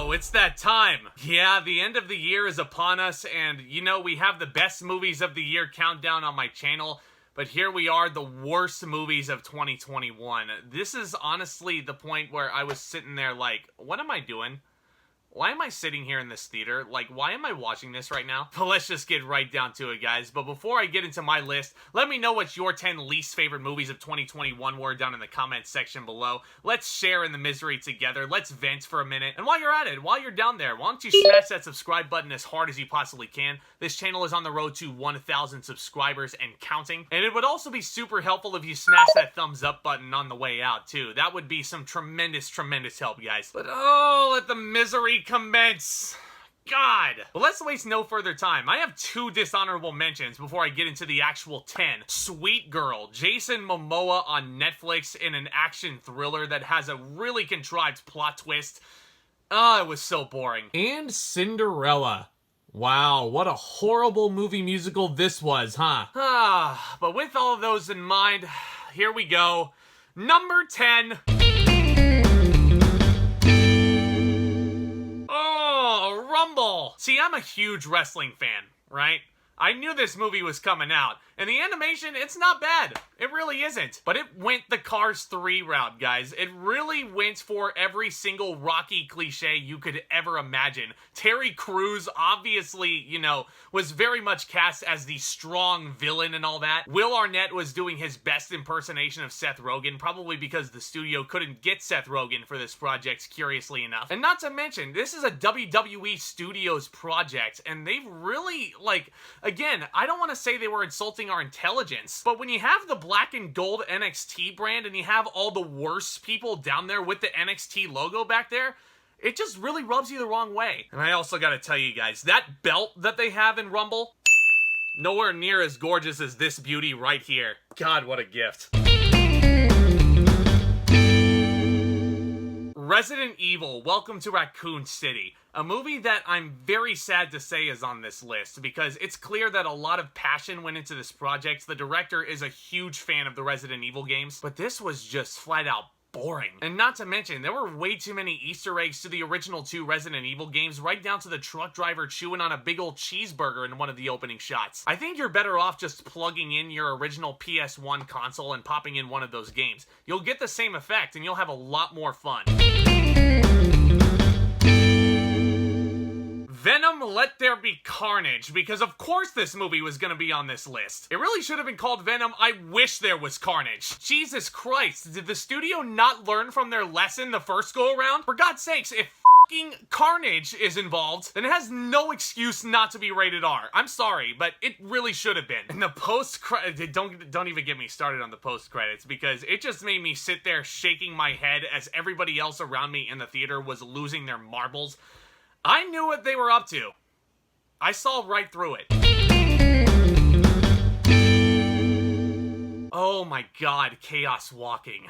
Oh, it's that time. Yeah, the end of the year is upon us, and you know, we have the best movies of the year countdown on my channel, but here we are, the worst movies of 2021. This is honestly the point where I was sitting there like, what am I doing? Why am I sitting here in this theater? Like, why am I watching this right now? But let's just get right down to it, guys. But before I get into my list, let me know what your 10 least favorite movies of 2021 were down in the comments section below. Let's share in the misery together. Let's vent for a minute. And while you're at it, while you're down there, why don't you smash that subscribe button as hard as you possibly can. This channel is on the road to 1,000 subscribers and counting. And it would also be super helpful if you smash that thumbs up button on the way out, too. That would be some tremendous, tremendous help, guys. But oh, let the misery commence. God. Well, let's waste no further time. I have 2 dishonorable mentions before I get into the actual 10. Sweet Girl, Jason Momoa on Netflix in an action thriller that has a really contrived plot twist. Oh, it was so boring. And Cinderella. Wow, what a horrible movie musical this was, huh? But with all of those in mind, here we go. Number 10. Rumble! See, I'm a huge wrestling fan, right? I knew this movie was coming out, and the animation, it's not bad. It really isn't. But it went the Cars 3 route, guys. It really went for every single Rocky cliche you could ever imagine. Terry Crews, obviously, you know, was very much cast as the strong villain and all that. Will Arnett was doing his best impersonation of Seth Rogen, probably because the studio couldn't get Seth Rogen for this project, curiously enough. And not to mention, this is a WWE Studios project, and they've really, like, again, I don't want to say they were insulting our intelligence, but when you have the black and gold NXT brand and you have all the worst people down there with the NXT logo back there, it just really rubs you the wrong way. And I also gotta tell you guys, that belt that they have in Rumble, nowhere near as gorgeous as this beauty right here. God, what a gift. Resident Evil, Welcome to Raccoon City. A movie that I'm very sad to say is on this list because it's clear that a lot of passion went into this project. The director is a huge fan of the Resident Evil games, but this was just flat out boring. And not to mention, there were way too many Easter eggs to the original 2 Resident Evil games, right down to the truck driver chewing on a big old cheeseburger in one of the opening shots. I think you're better off just plugging in your original PS1 console and popping in one of those games. You'll get the same effect and you'll have a lot more fun. Venom, Let There Be Carnage, because of course this movie was gonna be on this list. It really should have been called Venom, I Wish There Was Carnage. Jesus Christ, did the studio not learn from their lesson the first go around? For God's sakes, if fucking Carnage is involved, then it has no excuse not to be rated R. I'm sorry, but it really should have been. And the post-credits, don't even get me started on the post-credits, because it just made me sit there shaking my head as everybody else around me in the theater was losing their marbles. I knew what they were up to. I saw right through it. Oh my god, Chaos Walking.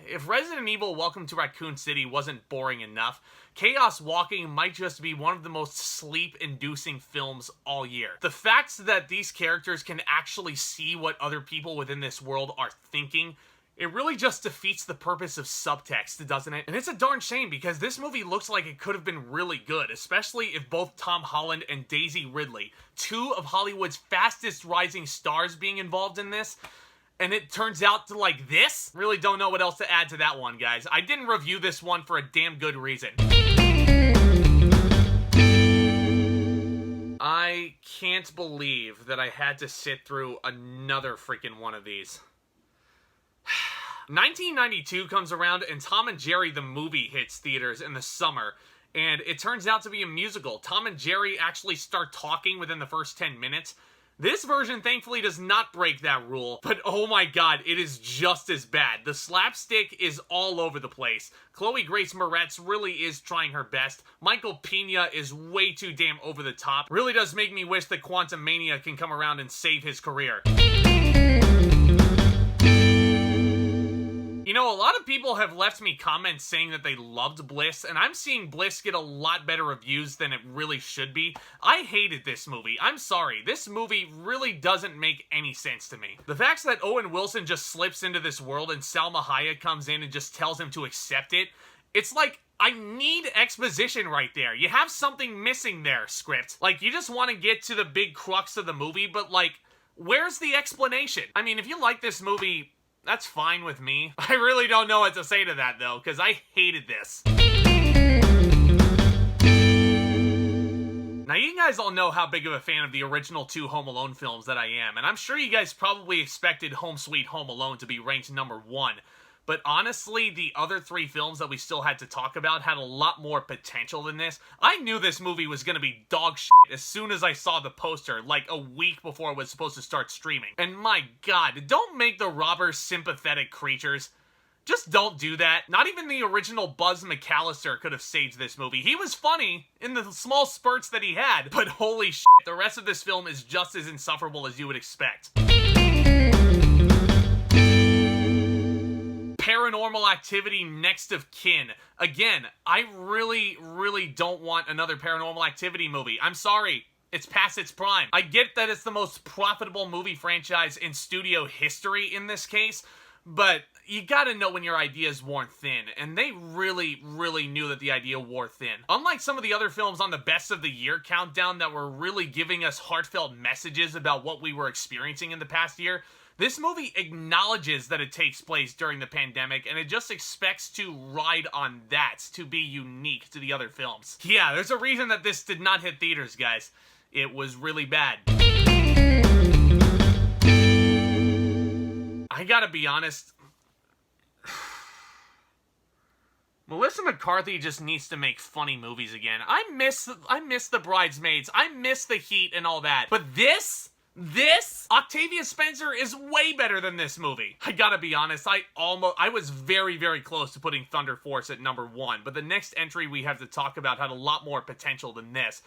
If Resident Evil Welcome to Raccoon City wasn't boring enough, Chaos Walking might just be one of the most sleep-inducing films all year. The fact that these characters can actually see what other people within this world are thinking, it really just defeats the purpose of subtext, doesn't it? And it's a darn shame because this movie looks like it could have been really good, especially if both Tom Holland and Daisy Ridley, 2 of Hollywood's fastest rising stars, being involved in this, and it turns out to like this? Really don't know what else to add to that one, guys. I didn't review this one for a damn good reason. I can't believe that I had to sit through another freaking one of these. 1992 comes around and Tom and Jerry the movie hits theaters in the summer, and it turns out to be a musical. Tom and Jerry actually start talking within the first 10 minutes. This version thankfully does not break that rule, but oh my god, it is just as bad. The slapstick is all over the place. Chloe Grace Moretz really is trying her best. Michael Pena is way too damn over the top. Really does make me wish that Quantum Mania can come around and save his career. You know, a lot of people have left me comments saying that they loved Bliss, and I'm seeing Bliss get a lot better reviews than it really should be. I hated this movie. I'm sorry. This movie really doesn't make any sense to me. The fact that Owen Wilson just slips into this world and Salma Hayek comes in and just tells him to accept it, it's like I need exposition right there. You have something missing there, script. Like, you just want to get to the big crux of the movie, but, like, where's the explanation? I mean, if you like this movie, that's fine with me. I really don't know what to say to that, though, because I hated this. Now, you guys all know how big of a fan of the original 2 Home Alone films that I am, and I'm sure you guys probably expected Home Sweet Home Alone to be ranked number 1. But honestly, the other 3 films that we still had to talk about had a lot more potential than this. I knew this movie was gonna be dog shit as soon as I saw the poster, like a week before it was supposed to start streaming. And my god, don't make the robbers sympathetic creatures. Just don't do that. Not even the original Buzz McAllister could have saved this movie. He was funny in the small spurts that he had, but holy shit, the rest of this film is just as insufferable as you would expect. Paranormal Activity Next of Kin. Again, I really don't want another Paranormal Activity movie. I'm sorry. It's past its prime. I get that it's the most profitable movie franchise in studio history in this case, but you gotta know when your idea is worn thin, and they really knew that the idea wore thin. Unlike some of the other films on the best of the year countdown that were really giving us heartfelt messages about what we were experiencing in the past year, this movie acknowledges that it takes place during the pandemic, and it just expects to ride on that to be unique to the other films. Yeah, there's a reason that this did not hit theaters, guys. It was really bad. I gotta be honest, Melissa McCarthy just needs to make funny movies again. I miss The Bridesmaids. I miss The Heat and all that. But this, Octavia Spencer is way better than this movie. I gotta be honest, I was very close to putting Thunder Force at number 1, but the next entry we have to talk about had a lot more potential than this.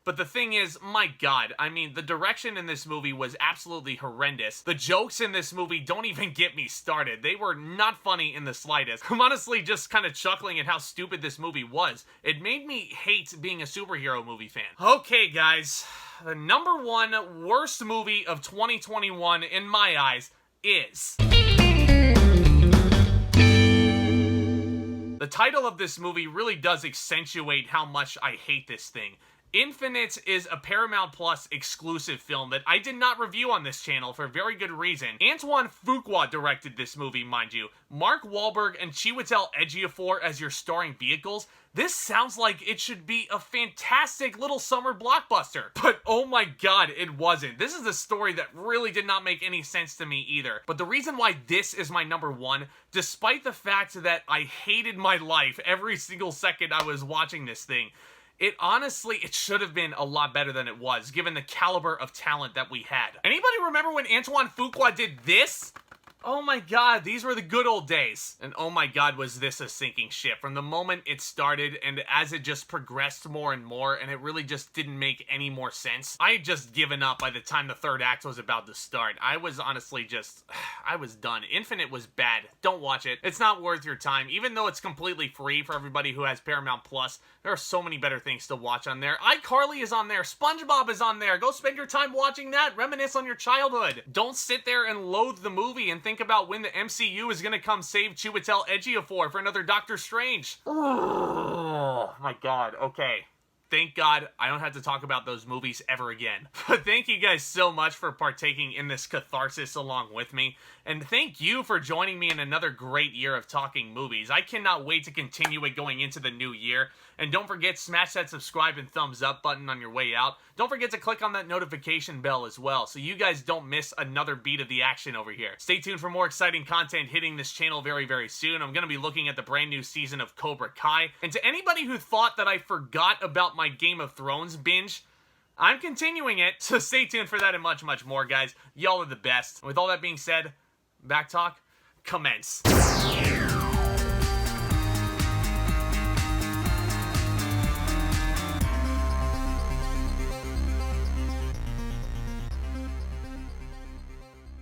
But the thing is, my god, I mean, the direction in this movie was absolutely horrendous. The jokes in this movie don't even get me started. They were not funny in the slightest. I'm honestly just kind of chuckling at how stupid this movie was. It made me hate being a superhero movie fan. Okay, guys, the number 1 worst movie of 2021 in my eyes is... The title of this movie really does accentuate how much I hate this thing. Infinite is a Paramount Plus exclusive film that I did not review on this channel for a very good reason. Antoine Fuqua directed this movie, mind you. Mark Wahlberg and Chiwetel Ejiofor as your starring vehicles. This sounds like it should be a fantastic little summer blockbuster. But oh my god, it wasn't. This is a story that really did not make any sense to me either. But the reason why this is my number 1, despite the fact that I hated my life every single second I was watching this thing, it should have been a lot better than it was, given the caliber of talent that we had. Anybody remember when Antoine Fuqua did this? Oh my god, these were the good old days. And oh my god, was this a sinking ship. From the moment it started, and as it just progressed more and more, and it really just didn't make any more sense. I had just given up by the time the 3rd act was about to start. I was honestly just... I was done. Infinite was bad. Don't watch it. It's not worth your time. Even though it's completely free for everybody who has Paramount Plus, there are so many better things to watch on there. iCarly is on there. SpongeBob is on there. Go spend your time watching that. Reminisce on your childhood. Don't sit there and loathe the movie and think about when the MCU is gonna come save Chiwetel Ejiofor for another Doctor Strange. Oh my god, okay. Thank God I don't have to talk about those movies ever again. But thank you guys so much for partaking in this catharsis along with me. And thank you for joining me in another great year of talking movies. I cannot wait to continue it going into the new year. And don't forget, smash that subscribe and thumbs up button on your way out. Don't forget to click on that notification bell as well, so you guys don't miss another beat of the action over here. Stay tuned for more exciting content hitting this channel very soon. I'm going to be looking at the brand new season of Cobra Kai. And to anybody who thought that I forgot about my Game of Thrones binge, I'm continuing it, so stay tuned for that and much more, guys. Y'all are the best. And with all that being said, back talk, commence.